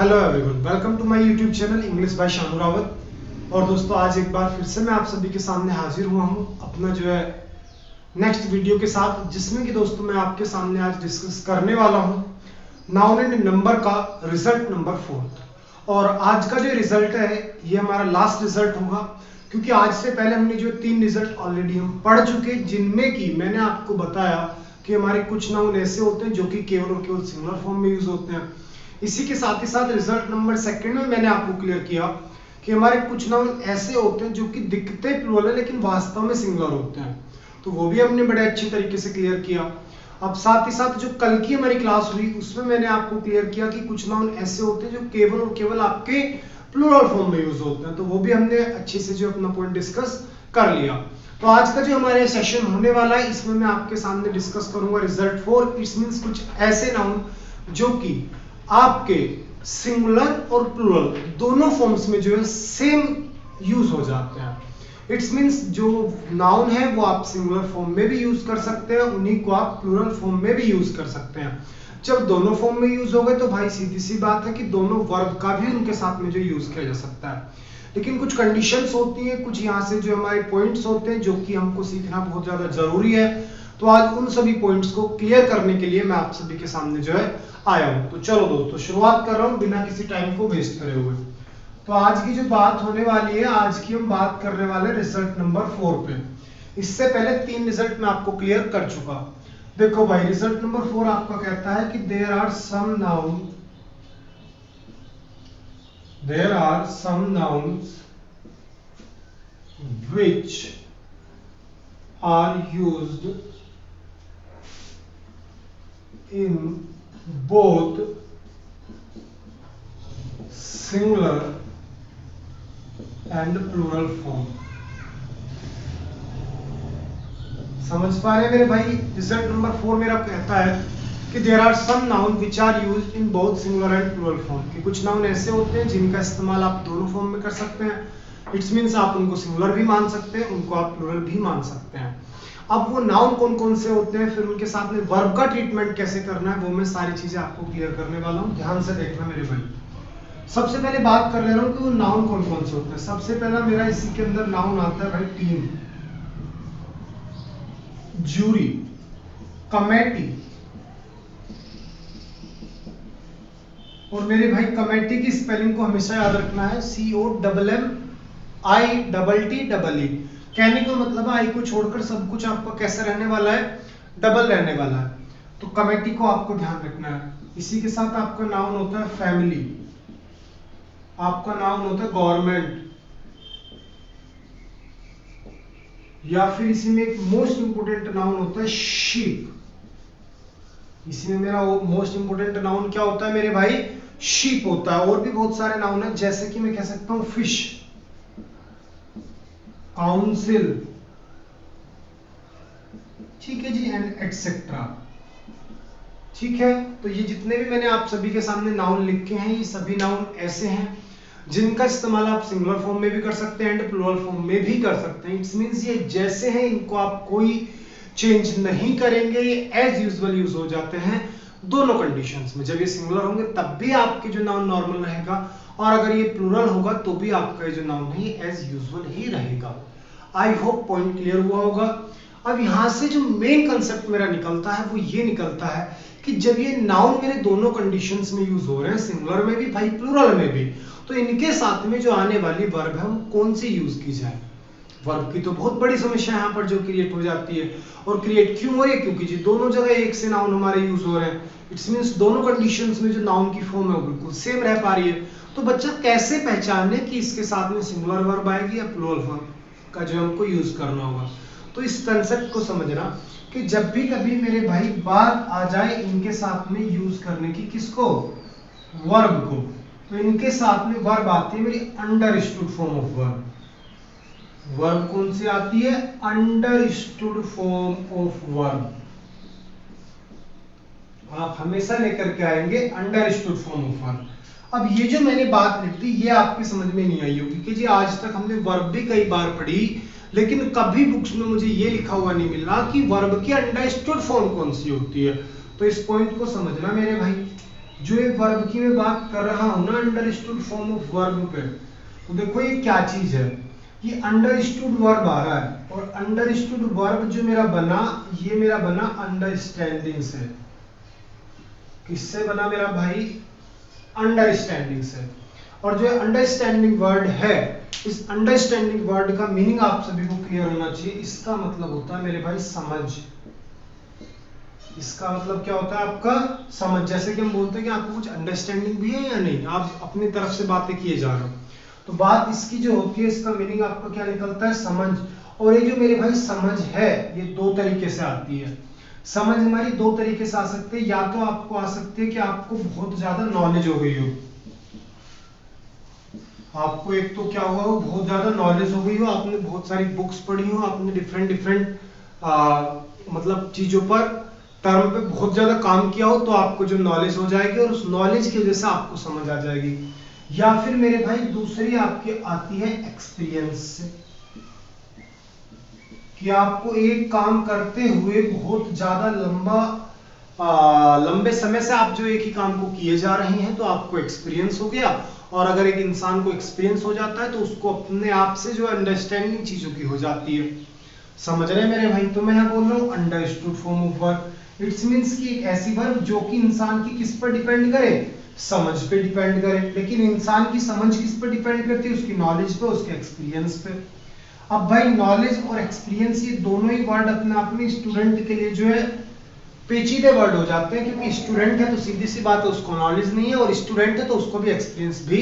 Hello everyone, welcome to my YouTube channel English by Shanu Rawat. और दोस्तों, आज एक बार फिर से मैं आप सभी के सामने हाजिर हुआ हूँ अपना जो है नेक्स्ट वीडियो के साथ, जिसमें कि दोस्तों मैं आपके सामने आज डिस्कस करने वाला हूँ नाउन एंड नंबर का रिजल्ट नंबर 4। और आज का जो रिजल्ट है ये हमारा लास्ट रिजल्ट होगा, क्योंकि आज से पहले हमने जो 3 रिजल्ट ऑलरेडी हम पढ़ चुके, जिनमें कि मैंने आपको बताया कि हमारे कुछ नाउन ऐसे होते हैं जो कि केवल और केवल सिंगुलर फॉर्म में यूज होते हैं। इसी के साथ ही साथ रिजल्ट नंबर 2 में मैंने आपको क्लियर किया कि हमारे कुछ नाउन ऐसे होते हैं जो कि दिखते प्लूरल है लेकिन वास्तव में सिंगुलर होते हैं, तो वो भी हमने बड़े अच्छी तरीके से क्लियर किया। अब साथ ही साथ जो कल की हमारी क्लास हुई उसमें मैंने आपको क्लियर किया कि कुछ नाउन ऐसे होते हैं जो केवल और केवल आपके प्लूरल फॉर्म में यूज होते हैं, तो वो भी हमने अच्छे से जो अपना पॉइंट डिस्कस कर लिया। तो आज का जो हमारे सेशन होने वाला है इसमें मैं आपके सामने डिस्कस करूंगा रिजल्ट 4। इट्स मींस कुछ ऐसे नाउन जो कि आपके सिंगुलर और प्लूरल दोनों फॉर्म्स में जो है सेम यूज हो जाते हैं। इट्स मींस जो नाउन है वो आप सिंगुलर फॉर्म में भी यूज कर सकते हैं, उन्हीं को आप प्लूरल फॉर्म में भी यूज कर सकते हैं। जब दोनों फॉर्म में यूज हो गए तो भाई सीधी सी बात है कि दोनों वर्ब का भी उनके साथ में जो यूज किया जा सकता है, लेकिन कुछ कंडीशंस होती हैं, कुछ यहाँ से जो हमारे पॉइंट्स होते हैं जो कि हमको सीखना बहुत ज्यादा जरूरी है। तो आज उन सभी पॉइंट्स को क्लियर करने के लिए मैं आप सभी के सामने जो है आया हूं। तो चलो दोस्तों, शुरुआत कर रहा हूं बिना किसी टाइम को वेस्ट करे हुए। तो आज की जो बात होने वाली है, आज की हम बात करने वाले रिजल्ट नंबर 4 पे। इससे पहले 3 रिजल्ट मैं आपको क्लियर कर चुका। देखो भाई, रिजल्ट नंबर 4 आपका कहता है कि there are some nouns which are used in both singular and plural form। समझ पा रहे हैं मेरे भाई? रिजल्ट नंबर 4 मेरा कहता है कि there are some noun which are used in both singular and plural form, कि कुछ नाउन ऐसे होते हैं जिनका इस्तेमाल आप दोनों फॉर्म में कर सकते हैं। इट्स मींस आप उनको सिंगुलर भी मान सकते हैं, उनको आप प्लूरल भी मान सकते हैं। अब वो नाउन कौन कौन से होते हैं, फिर उनके साथ में वर्ब का ट्रीटमेंट कैसे करना है, वो मैं सारी चीजें आपको क्लियर करने वाला हूँ। ध्यान से देखना मेरे भाई। सबसे पहले बात कर ले रहा हूँ कि वो नाउन कौन कौन से होते हैं। सबसे पहला मेरा इसी के अंदर नाउन आता है भाई टीम, जूरी, कमेटी। और मेरे भाई कमेटी की स्पेलिंग को हमेशा याद रखना है, COMMITTEE। कहने का मतलब है आई को छोड़कर सब कुछ आपका कैसे रहने वाला है, डबल रहने वाला है। तो कमेटी को आपको ध्यान रखना है। इसी के साथ आपका नाउन होता है फैमिली, आपका नाउन होता है गवर्नमेंट, या फिर इसी में एक मोस्ट इंपोर्टेंट नाउन होता है शीप। इसी में मेरा मोस्ट इंपोर्टेंट नाउन क्या होता है मेरे भाई? शीप होता है। और भी बहुत सारे नाउन है, जैसे कि मैं कह सकता हूं फिश, काउंसिल, ठीक है जी, एंड एटसेट्रा। ठीक है, तो ये जितने भी मैंने आप सभी के सामने नाउन लिखे हैं, ये सभी नाउन ऐसे हैं जिनका इस्तेमाल आप सिंगुलर फॉर्म में भी कर सकते हैं एंड प्लूरल फॉर्म में भी कर सकते हैं। इट्स मींस ये जैसे हैं, इनको आप कोई चेंज नहीं करेंगे, ये एज यूजुअल यूज हो जाते हैं दोनों कंडीशंस में। जब ये सिंगुलर होंगे तब भी आपके जो नाउन नॉर्मल रहेगा, और अगर ये प्लूरल होगा तो भी आपका जो नाउन है ये एज यूजुअल ही रहेगा। आई होप पॉइंट क्लियर हुआ होगा। अब यहाँ से जो मेन कंसेप्ट मेरा निकलता है वो ये निकलता है कि जब ये नाउन मेरे दोनों कंडीशंस में यूज हो रहे हैं, सिंगुलर में भी भाई प्लूरल में भी, तो इनके साथ में जो आने वाली वर्ब है वो कौन सी यूज की जाए। वर्ब की तो बहुत बड़ी समस्या यहाँ पर जो क्रिएट हो जाती है। और क्रिएट क्यों हो रही है? क्योंकि जी दोनों जगह एक से नाउन हमारे यूज हो रहे हैं। इट्स मींस दोनों कंडीशंस में जो नाउन की फॉर्म है वो बिल्कुल सेम रह पा रही है। तो बच्चा कैसे पहचाने कि इसके साथ में सिंगुलर वर्ब आएगी या प्लूरल वर्ब का जो हमको यूज करना होगा। तो इस कंसेप्ट को समझना कि जब भी कभी मेरे भाई बात आ जाए इनके साथ में यूज करने की, किसको? वर्ब को, तो इनके साथ में वर्ब आती है मेरी understood form of verb. Verb कौन सी आती है? Understood form of verb. आप हमेशा लेकर के आएंगे अंडरस्टूड फॉर्म ऑफ वर्ब। अब ये जो मैंने बात लिख दी ये आपकी समझ में नहीं आई होगी कि जी आज तक हमने वर्ब भी कई बार पढ़ी, लेकिन कभी बुक्स में मुझे ये लिखा हुआ नहीं मिल रहा कि वर्ब की अंडरस्टूड फॉर्म कौन सी होती है। तो इस पॉइंट को समझना मेरे भाई। जो ये वर्ब की मैं बात कर रहा हूं ना, अंडरस्टूड फॉर्म ऑफ वर्ब पे, तो देखो ये क्या चीज है, ये अंडरस्टूड वर्ब आ रहा है, और अंडरस्टूड वर्ब जो मेरा बना, ये मेरा बना अंडरस्टैंडिंग से। किससे बना मेरा भाई? अंडरस्टैंडिंग से। और जो अंडरस्टैंडिंग वर्ड है, इस अंडरस्टैंडिंग वर्ड का मीनिंग आप सभी को क्लियर होना चाहिए। इसका मतलब होता है मेरे भाई समझ। इसका मतलब क्या होता है आपका? समझ। जैसे कि हम बोलते हैं कि आपको कुछ अंडरस्टैंडिंग भी है या नहीं, आप अपनी तरफ से बातें किए जा रहे हो, तो बात इसकी जो होती है, इसका मीनिंग आपका क्या निकलता है? समझ। और ये जो मेरे भाई समझ है, ये दो तरीके से आती है। समझ हमारी दो तरीके से आ सकती है, या तो आपको आ सकती है कि आपको बहुत ज्यादा नॉलेज हो गई हो, आपको एक तो क्या हुआ हो, बहुत ज्यादा नॉलेज हो गई हो, आपने बहुत सारी बुक्स पढ़ी हो, आपने डिफरेंट डिफरेंट मतलब चीजों पर, टर्म पे बहुत ज्यादा काम किया हो, तो आपको जो नॉलेज हो जाएगी और उस नॉलेज की वजह से आपको समझ आ जाएगी। या फिर मेरे भाई दूसरी आपकी आती है एक्सपीरियंस से, कि आपको एक काम करते हुए बहुत ज्यादा लंबे समय से आप जो एक ही काम को किए जा रहे हैं, तो आपको एक्सपीरियंस हो गया। और अगर एक इंसान को एक्सपीरियंस हो जाता है, तो उसको अपने आप से जो अंडरस्टैंडिंग चीजों की हो जाती है। समझ रहे हैं मेरे भाई? तो मैं यहाँ बोल रहा हूँ understood form of verb, it's means की एक ऐसी वर्ब जो कि इंसान की किस पर डिपेंड करे? समझ पे डिपेंड करे। लेकिन इंसान की समझ किस पर डिपेंड करती है? उसकी नॉलेज पे, उसके एक्सपीरियंस पे। अब भाई नॉलेज और एक्सपीरियंस, ये दोनों ही वर्ड अपने आप में स्टूडेंट के लिए जो है पेचीदे वर्ड हो जाते हैं, क्योंकि स्टूडेंट है तो सीधी सी बात है उसको नॉलेज नहीं है, और स्टूडेंट है तो उसको भी एक्सपीरियंस भी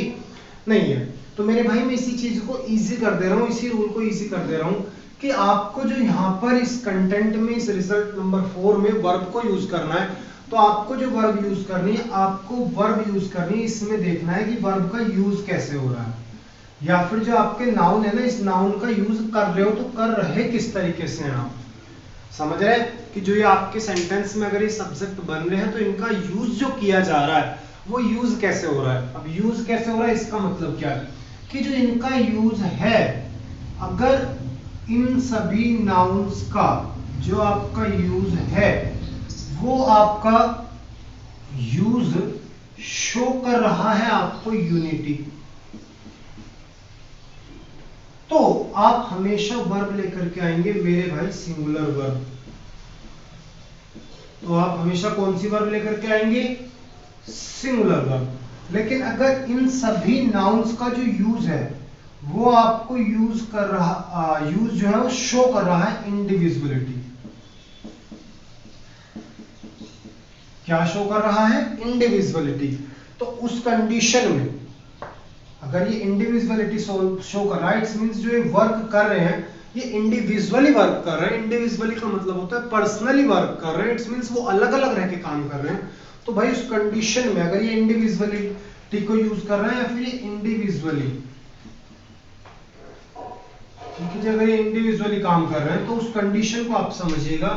नहीं है। तो मेरे भाई मैं इसी चीज को इजी कर दे रहा हूँ, इसी रूल को इजी कर दे रहा हूँ, कि आपको जो यहाँ पर इस कंटेंट में, इस रिजल्ट नंबर 4 में वर्ब को यूज करना है, तो आपको जो वर्ब यूज करनी है, आपको वर्ब यूज करनी है, इसमें देखना है कि वर्ब का यूज कैसे हो रहा है, या फिर जो आपके नाउन है ना, इस नाउन का यूज कर रहे हो तो कर रहे किस तरीके से हैं आप। समझ रहे हैं कि जो ये आपके सेंटेंस में अगर ये सब्जेक्ट बन रहे हैं, तो इनका यूज जो किया जा रहा है, वो यूज कैसे हो रहा है। अब यूज कैसे हो रहा है, इसका मतलब क्या है कि जो इनका यूज है, अगर इन सभी नाउन्स का जो आपका यूज है, वो आपका यूज शो कर रहा है आपको यूनिटी, तो आप हमेशा वर्ब लेकर के आएंगे मेरे भाई सिंगुलर वर्ब। तो आप हमेशा कौन सी वर्ब लेकर के आएंगे? Singular verb. लेकिन अगर इन सभी नाउन्स का जो यूज है, वो आपको यूज कर रहा, यूज जो है वो शो कर रहा है इंडिविजुअलिटी। क्या शो कर रहा है? इंडिविजुअलिटी। तो उस कंडीशन में अगर ये इंडिविजुअलिटी शो कर रहा है, इट्स मींस जो ये वर्क कर रहे हैं, ये इंडिविजुअली वर्क कर रहे हैं। इंडिविजुअली का मतलब होता है पर्सनली वर्क कर रहे हैं, इट्स मींस वो अलग अलग रह के काम कर रहे हैं। तो भाई उस कंडीशन में अगर ये इंडिविजुअलिटी को यूज कर रहे हैं, या फिर ये इंडिविजुअली, ठीक है, अगर ये इंडिविजुअली काम कर रहे हैं, तो उस कंडीशन को आप समझिएगा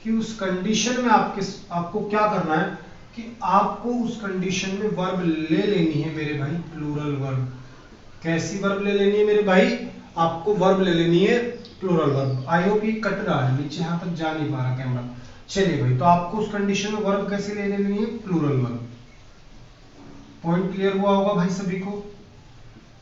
कि उस कंडीशन में आपको क्या करना है, कि आपको उस कंडीशन में वर्ब ले लेनी है मेरे भाई प्लूरल वर्ब। कैसी वर्ब ले लेनी है मेरे भाई? आपको वर्ब ले लेनी है प्लूरल वर्ब। आई होप ये कट रहा है, नीचे यहां तक जा नहीं पा रहा कैमरा। चलिए भाई, तो आपको उस कंडीशन में वर्ब कैसे ले लेनी है? Plural verb. पॉइंट क्लियर हुआ होगा भाई सभी को?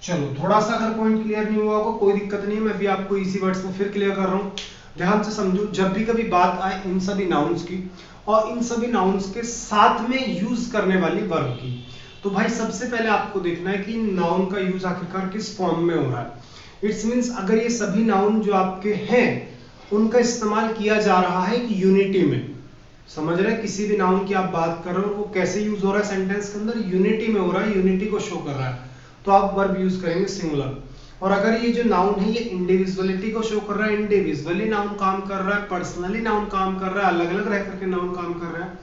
चलो, थोड़ा सा अगर पॉइंट क्लियर नहीं हुआ होगा कोई दिक्कत नहीं है, मैं भी आपको इसी वर्ड्स में फिर क्लियर कर रहा हूँ। ध्यान से समझो, जब भी कभी बात आए इन सभी नाउन्स की और इन सभी नाउन्स के साथ में यूज करने वाली वर्ब की, तो भाई सबसे पहले आपको देखना है कि नाउन का यूज आखिरकार किस फॉर्म में हो रहा है। इट्स मींस अगर ये सभी नाउन जो आपके हैं, उनका इस्तेमाल किया जा रहा है यूनिटी में। समझ रहे हैं? किसी भी नाउन की आप बात कर रहे हो, वो कैसे यूज हो रहा है सेंटेंस के अंदर? यूनिटी में हो रहा है, यूनिटी को शो कर रहा है, तो आप वर्ब यूज करेंगे सिंगुलर। और अगर ये जो नाउन है ये इंडिविजुअलिटी को शो कर रहा है, इंडिविजुअली नाउन काम कर रहा है, पर्सनली नाउन काम कर रहा है, अलग अलग रह करके नाउन काम कर रहा है,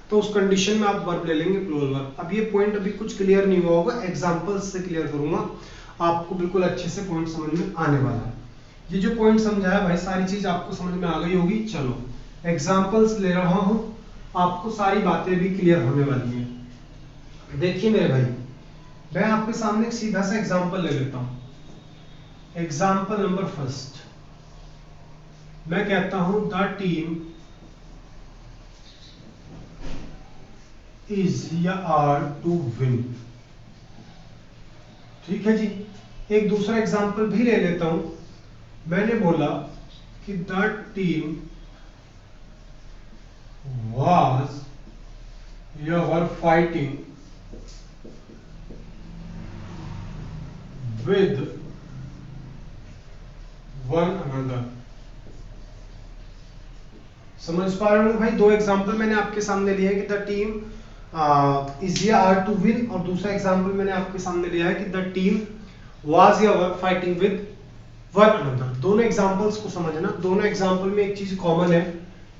तो उस कंडीशन में आप वर्ब ले लेंगे प्लूरल वर्ब। अब ये पॉइंट अभी कुछ क्लियर नहीं हुआ होगा, एग्जांपल्स से क्लियर करूंगा, आपको बिल्कुल अच्छे से पॉइंट समझ में आने वाला है। ये जो पॉइंट समझाया भाई, सारी चीज आपको समझ में आ गई होगी। चलो एग्जांपल्स ले रहा हूं, आपको सारी बातें भी क्लियर होने वाली है। देखिए मेरे भाई, मैं आपके सामने एक सीधा सा एग्जांपल ले लेता हूं। एग्जाम्पल नंबर फर्स्ट, मैं कहता हूं द टीम इज या आर टू विन। ठीक है जी। एक दूसरा एग्जांपल भी ले लेता हूं। मैंने बोला कि द टीम वाज या were fighting with one another. समझ पा रहे हो भाई? दो एग्जांपल मैंने आपके सामने लिया है कि द टीम इज या आर टू विन, और दूसरा एग्जांपल मैंने आपके सामने लिया है कि द टीम वाज या were fighting with one another. दोनों एग्जांपल्स को समझना। दोनों एग्जांपल में एक चीज कॉमन है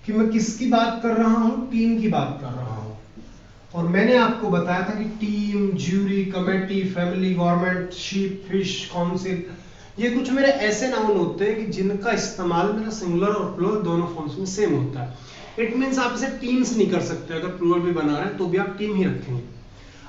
कि मैं किसकी बात कर रहा हूं, टीम की बात कर रहा हूं। और मैंने आपको बताया था कि team, jury, committee, family, government, ship, fish, council, ये कुछ मेरे ऐसे नाउन होते हैं कि जिनका इस्तेमाल मेरा सिंगुलर और प्लूरल दोनों फॉर्म्स में सेम होता है। इट मींस आप इसे टीम्स नहीं कर सकते। अगर प्लूरल भी बना रहे हैं तो भी आप टीम ही रखेंगे।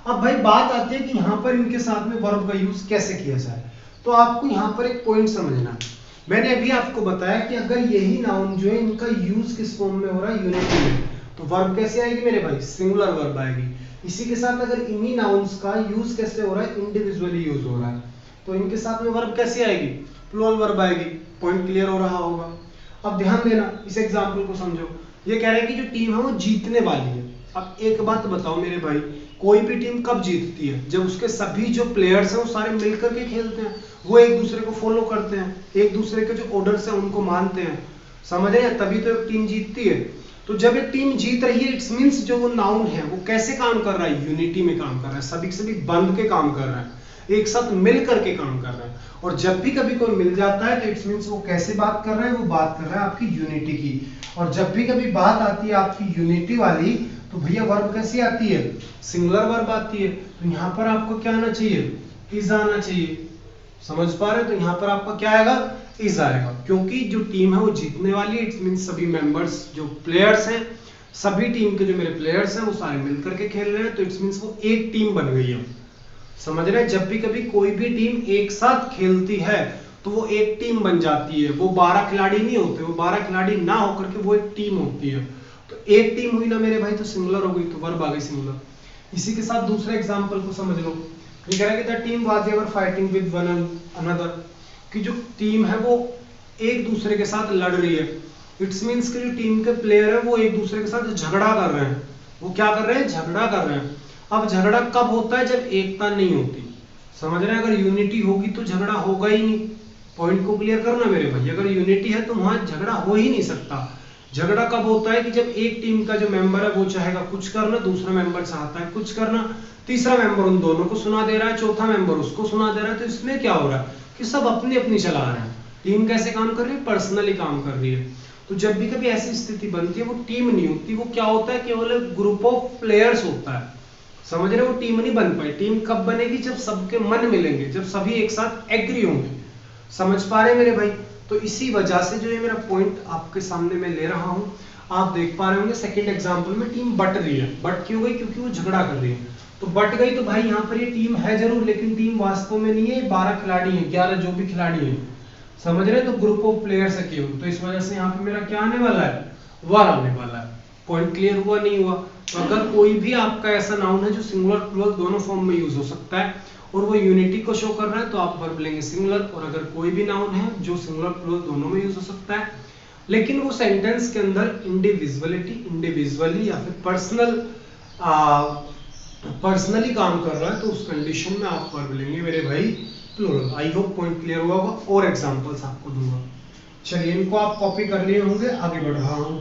अब भाई बात आती है कि यहाँ पर इनके साथ में वर्ब का यूज कैसे किया जाए। तो आपको यहाँ पर एक पॉइंट समझना है। मैंने अभी आपको बताया कि अगर यही नाउन जो है इनका यूज किस फॉर्म में हो रहा है, यूनिटी में, तो वर्ब कैसे आएगी मेरे भाई? सिंगुलर वर्ब आएगी। इसी के साथ अगर इन्हीं नाउन्स का यूज कैसे हो रहा है? इंडिविजुअली यूज हो रहा है, तो इनके साथ में वर्ब कैसे आएगी? प्लूरल वर्ब आएगी। पॉइंट क्लियर हो रहा होगा? अब ध्यान देना, इस एग्जांपल को समझो। ये कह रहा है कि जो टीम है वो जीतने वाली है। अब एक बात बताओ मेरे भाई, कोई भी टीम कब जीतती है? जब उसके सभी जो प्लेयर्स हैं वो सारे मिलकर के खेलते हैं, वो एक दूसरे को फॉलो करते हैं, एक दूसरे के जो ऑर्डर्स हैं उनको मानते हैं। समझ रहे हैं? तभी तो एक टीम जीतती है। तो जब एक टीम जीत रही है, इट्स मींस जो वो नाउन है वो कैसे काम कर रहा है? यूनिटी में काम कर रहा है, सभी के सभी बंध के काम कर रहा है, एक साथ मिल करके काम कर रहा है। और जब भी कभी कोई मिल जाता है तो इट्स मींस वो कैसे बात कर रहा है? वो बात कर रहा है आपकी यूनिटी की। और जब भी कभी बात आती है आपकी यूनिटी वाली, तो भैया वर्ब कैसी आती है? सिंगुलर वर्ब आती है। तो यहाँ पर आपको क्या आना चाहिए? इज आना चाहिए। समझ पा रहे हो? तो यहाँ पर आपका क्या आएगा? इज आएगा, क्योंकि जो टीम है वो जीतने वाली है। इट्स मींस सभी मेंबर्स जो प्लेयर्स हैं, सभी टीम के जो मेरे प्लेयर्स हैं वो सारे मिलकर के खेल रहे हैं, तो इट्स मींस वो एक टीम बन गई है। समझ रहे हैं? जब भी कभी कोई भी टीम एक साथ खेलती है तो वो एक टीम बन जाती है। वो 12 खिलाड़ी नहीं होते, वो 12 खिलाड़ी ना होकर के वो एक टीम होती है। तो एक टीम हुई ना मेरे भाई, तो सिंगुलर हो गई, तो वर्ब आ गई सिंगुलर। इसी के साथ दूसरे एग्जांपल को समझ लो। ये कह रहा है कि the team was ever fighting with one another, कि जो टीम है वो एक दूसरे के साथ लड़ रही है। इट्स मींस कि जो टीम के प्लेयर है वो एक दूसरे के साथ झगड़ा कर रहे हैं। वो क्या कर रहे हैं? झगड़ा कर रहे हैं। अब झगड़ा कब होता है? जब एकता नहीं होती। समझ रहे हैं? अगर यूनिटी होगी तो झगड़ा होगा ही नहीं। पॉइंट को क्लियर करना मेरे भाई। अगर यूनिटी है तो वहां झगड़ा हो ही नहीं सकता। झगड़ा कब होता है? कि जब एक टीम का जो मेंबर है वो चाहेगा कुछ करना, दूसरा मेंबर चाहता है कुछ करना, तीसरा मेंबर उन दोनों को सुना दे रहा है, चौथा मेंबर उसको सुना दे रहा है। तो इसमें क्या हो रहा है कि सब अपनी अपनी चला रहे हैं। टीम कैसे काम कर रही है? पर्सनली काम कर रही है। तो जब भी कभी ऐसी स्थिति बनती है, वो टीम नहीं होती, वो क्या होता है? केवल ग्रुप ऑफ प्लेयर्स होता है। समझ रहे हो? वो टीम नहीं बन पाई। टीम कब बनेगी? जब सबके मन मिलेंगे, जब सभी एक साथ एग्री होंगे। समझ पा रहे हैं मेरे भाई? तो इसी वजह से जो ये मेरा पॉइंट आपके सामने मैं ले रहा हूं, आप देख पा रहे होंगे सेकंड एग्जांपल में टीम बट रही है। बट क्यों गई? क्योंकि वो झगड़ा कर रही है। तो बट गई तो भाई यहाँ पर ये टीम है जरूर, लेकिन टीम वास्तव में नहीं है। 12 खिलाड़ी हैं, 11 जो भी खिलाड़ी हैं। समझ रहे? तो ग्रुप ऑफ प्लेयर्स है केवल। तो इस वजह से यहाँ पे मेरा क्या आने वाला है? वर आने वाला है। पॉइंट क्लियर हुआ? नहीं हुआ? तो अगर कोई भी आपका ऐसा नाउन है जो सिंगुलर प्लूरल दोनों फॉर्म में यूज हो सकता है और वो यूनिटी को शो कर रहा है, तो आप वर्ब लेंगे सिंगुलर। और अगर कोई भी नाउन है जो सिंगुलर प्लूरल दोनों में यूज हो सकता है, लेकिन वो सेंटेंस के अंदर इंडिविजुअली या फिर पर्सनली काम कर रहा है, तो उस कंडीशन में आप वर्ब लेंगे मेरे भाई plural. I hope point clear हुआ होगा। और एग्जांपल्स आपको दूंगा। चलिए, इनको आप कॉपी कर लिए होंगे, आगे बढ़ रहा हूं।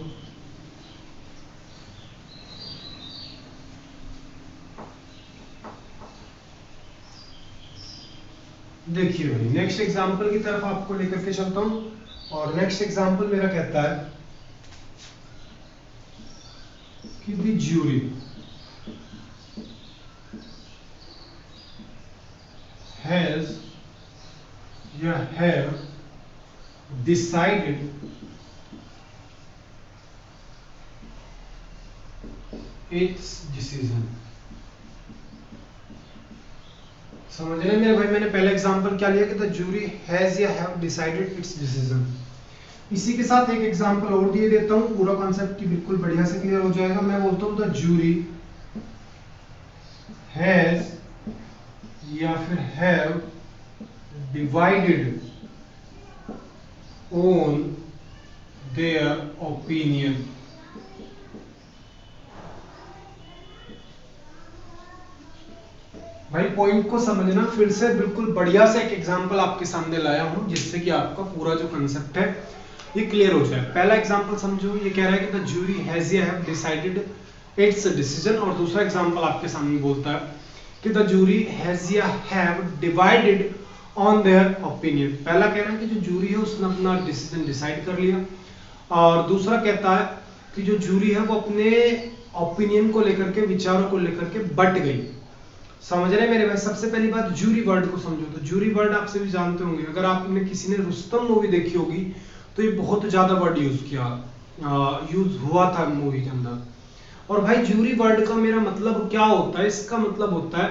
देखिए भाई, नेक्स्ट एग्जांपल की तरफ आपको लेकर के चलता हूं। और नेक्स्ट एग्जांपल मेरा कहता है कि द ज्यूरी हैज या हैव डिसाइडेड इट्स डिसीजन। समझ रहे हैं मेरे भाई? मैंने पहला एग्जांपल क्या लिया कि द जूरी हैज या हैव डिसाइडेड इट्स डिसीजन। इसी के साथ एक एग्जांपल और दिए देता हूं, पूरा कॉन्सेप्ट बिल्कुल बढ़िया से क्लियर हो जाएगा। मैं बोलता हूं द जूरी हैज या फिर have divided on their opinion. भाई पॉइंट को समझना, फिर से बिल्कुल बढ़िया से एक एग्जांपल आपके सामने लाया हूं जिससे कि आपका पूरा जो कंसेप्ट है ये क्लियर हो जाए। पहला एग्जांपल समझो, ये कह रहा है कि द जूरी हैज या हैव डिसाइडेड इट्स डिसीजन, और दूसरा एग्जांपल आपके सामने बोलता है कि द जूरी हैज या have divided on their opinion. पहला कह रहा है कि जो जूरी है उसने अपना डिसीजन डिसाइड कर लिया, और दूसरा कहता है कि जो जूरी है वो अपने ओपिनियन को लेकर के, विचारों को लेकर के बट गई। समझ रहे मेरे भाई? सबसे पहली बात जूरी वर्ड को समझो। तो जूरी वर्ड आप सभी जानते होंगे, अगर आपने किसी ने रुस्तम मूवी देखी होगी तो ये बहुत ज्यादा वर्ड यूज हुआ था मूवी के अंदर। और भाई जूरी वर्ड का मेरा मतलब क्या होता है? इसका मतलब होता है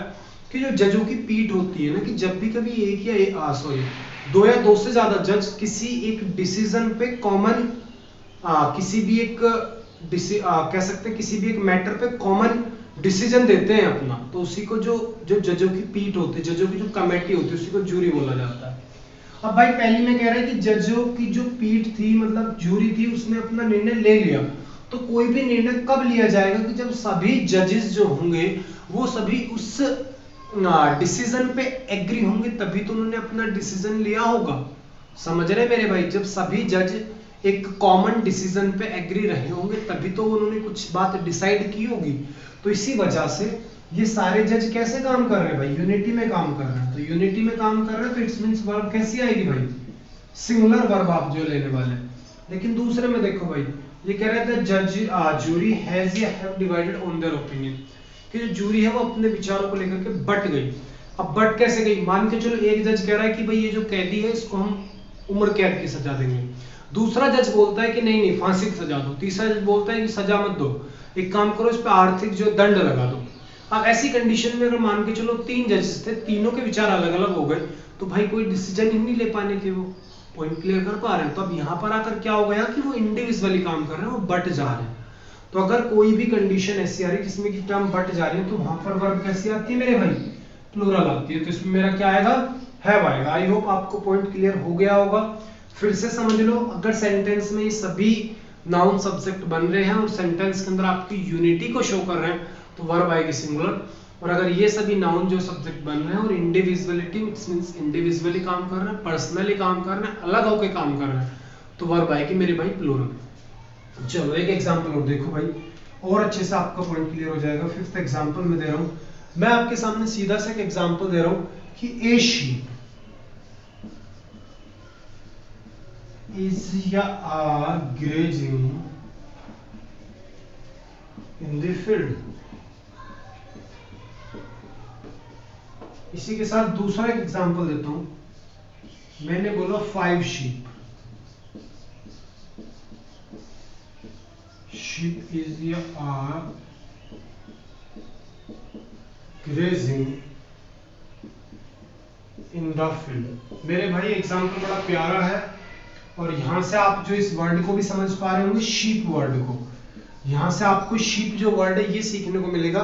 कि जो जजों की पीठ होती है ना, कि जब भी कभी एक या दो या दो से ज्यादा जज किसी एक डिसीजन पे कॉमन किसी भी एक कह सकते हैं किसी भी एक मैटर पे कॉमन डिसीजन देते हैं अपना, तो उसी को जो जजों की पीठ होती है, जजों की जो कमेटी होती है, उसी को जूरी बोला जाता है। अब भाई पहली में कह रहा है कि जजों की जो पीठ थी, मतलब जूरी थी, उसने अपना निर्णय ले लिया। तो कोई भी निर्णय कब लिया जाएगा? कि जब सभी जजेस जो होंगे वो सभी उस डिसीजन पे एग्री होंगे, तभी तो उन्होंने अपना डिसीजन लिया होगा। समझ रहे मेरे भाई? जब सभी जज एक कॉमन डिसीजन पे एग्री रहे होंगे तभी तो उन्होंने कुछ बात डिसाइड की होगी। तो इसी वजह से ये सारे जज कैसे काम कर रहे हैं भाई? यूनिटी में काम कर रहे हैं। तो यूनिटी में काम कर रहे हैं तो इट्स मींस वर्ब कैसी आएगी भाई? सिंगुलर वर्ब आप जो लेने वाले हैं। लेकिन दूसरे में देखो भाई, ये कह रहे थे जज जूरी हैज या have divided on their opinion, कि जो जूरी है वो अपने विचारों को लेकर के बट गई। अब बट कैसे गई? मान के चलो एक जज कह रहा है कि भाई ये जो कैदी है इसको हम उम्र कैद की सजा देंगे, दूसरा जज बोलता है कि नहीं नहीं फांसी की सजा दो, तीसरा जज बोलता है कि सजा मत दो, एक काम करो इस पे आर्थिक जो दंड लगा दो। अब ऐसी कंडीशन में अगर मान के चलो तीन जजेस थे, तीनों के विचार अलग अलग हो गए, तो भाई कोई डिसीजन ही नहीं ले पाने थे, वो पॉइंट क्लियर कर पा रहे हैं। तो अब यहाँ पर आकर क्या हो गया कि वो इंडिविजुअली काम कर रहे हैं, वो बट जा रहे हैं। तो अगर कोई भी कंडीशन ऐसी आ रही है जिसमें कि टर्म बट जा रही है, तो वहां पर वर्ब कैसी आती है मेरे भाई? प्लूरल आती है। तो इसमें मेरा क्या आएगा? हैव आएगा। आई होप आपको पॉइंट क्लियर हो गया होगा। फिर से समझ लो, अगर सेंटेंस में ये सभी नाउन सब्जेक्ट बन रहे हैं और सेंटेंस के अंदर आपकी यूनिटी को शो कर रहे हैं तो वर्ब आएगी सिंगुलर। और अगर ये सभी नाउन जो सब्जेक्ट बन रहे हैं और इंडिविजुअलिटी मींस इंडिविजुअली काम कर रहे हैं, पर्सनली काम कर रहे हैं, अलग होकर काम कर रहे हैं, तो वर्ब आएगी मेरे भाई प्लूरल। चलो एक एग्जांपल और देखो भाई, और अच्छे से आपका पॉइंट क्लियर हो जाएगा। फिफ्थ एग्जांपल में दे रहा हूं मैं आपके सामने, सीधा सा एक एग्जांपल दे रहा हूं कि ए शीप is या are grazing in the field। इसी के साथ दूसरा एक एग्जांपल देता हूं। मैंने बोला 5 sheep is या are grazing in the field। मेरे भाई एग्जांपल बड़ा प्यारा है, और यहां से आप जो इस वर्ड को भी समझ पा रहे होंगे, शीप वर्ड को, यहां से आपको शीप जो वर्ड है ये सीखने को मिलेगा।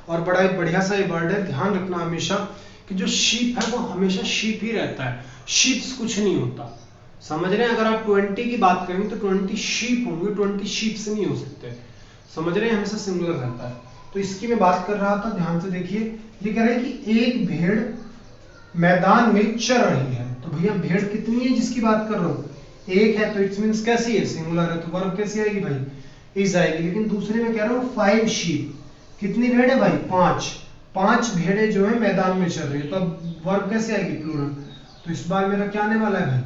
और बड़ा एक बढ़िया सा ये वर्ड है, ध्यान रखना हमेशा कि जो शीप है वो हमेशा शीप ही रहता है, शीप्स कुछ नहीं होता। समझ रहे हैं? अगर आप 20 की बात करेंगे तो 20 शीप होंगे, 20 शीप्स नहीं हो सकते। समझ रहे हैं? हमेशा सिंगुलर रहता है। तो इसकी मैं बात कर रहा था, ध्यान से देखिए। ये कह रहे हैं कि एक भेड़ मैदान में चर रही है। तो भैया भेड़ कितनी है जिसकी बात कर रहा हूं? एक है, तो इट्स मींस कैसी है? सिंगुलर है, तो वर्ब कैसी आएगी भाई? इज आएगी। लेकिन दूसरे में कह रहा हूँ 5 शीप, कितनी भेड़ है भाई? 5 भेड़ें जो है मैदान में चल रही है, तो अब वर्ब कैसे आएगी? प्लूरल। तो इस बार मेरा क्या आने वाला है भाई?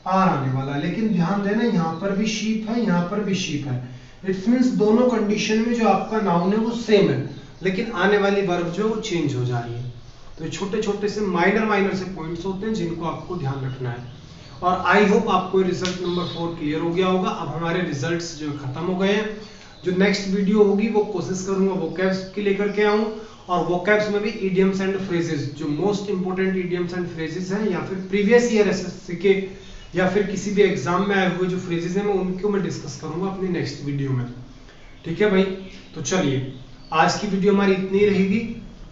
आर आने वाला है। लेकिन ध्यान देना, यहाँ पर भी शीप है, यहाँ पर भी शीप है। इट्स मींस दोनों कंडीशन में जो आपका नाउन है वो सेम है, लेकिन आने वाली वर्ब जो वो चेंज हो जा रही है। तो छोटे छोटे से माइनर से पॉइंट्स होते हैं जिनको आपको ध्यान रखना है। और आई होप आपको रिजल्ट नंबर 4 क्लियर हो गया होगा। अब हमारे रिजल्ट्स जो खत्म हो गए हैं। जो नेक्स्ट वीडियो होगी वो कोशिश करूंगा वोकैब्स की लेकर के आऊं, और वोकैब्स में भी इडियम्स एंड फ्रेजेस, जो most important idioms and phrases हैं, या फिर प्रीवियस ईयर एसएससी के या फिर किसी भी एग्जाम में आए हुए जो फ्रेजेस हैं, मैं उनको मैं डिस्कस करूंगा अपनी नेक्स्ट वीडियो में। ठीक है भाई? तो चलिए आज की वीडियो हमारी इतनी रहेगी।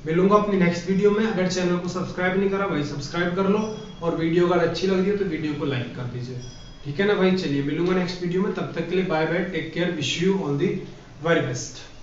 मिलूंगा अपनी नेक्स्ट वीडियो में। अगर चैनल को सब्सक्राइब नहीं करा भाई सब्सक्राइब कर लो, और वीडियो अगर अच्छी लग रही है तो वीडियो को लाइक कर दीजिए, ठीक है ना भाई। चलिए मिलूंगा नेक्स्ट वीडियो में, तब तक के लिए bye bye, take care, wish you all the very best.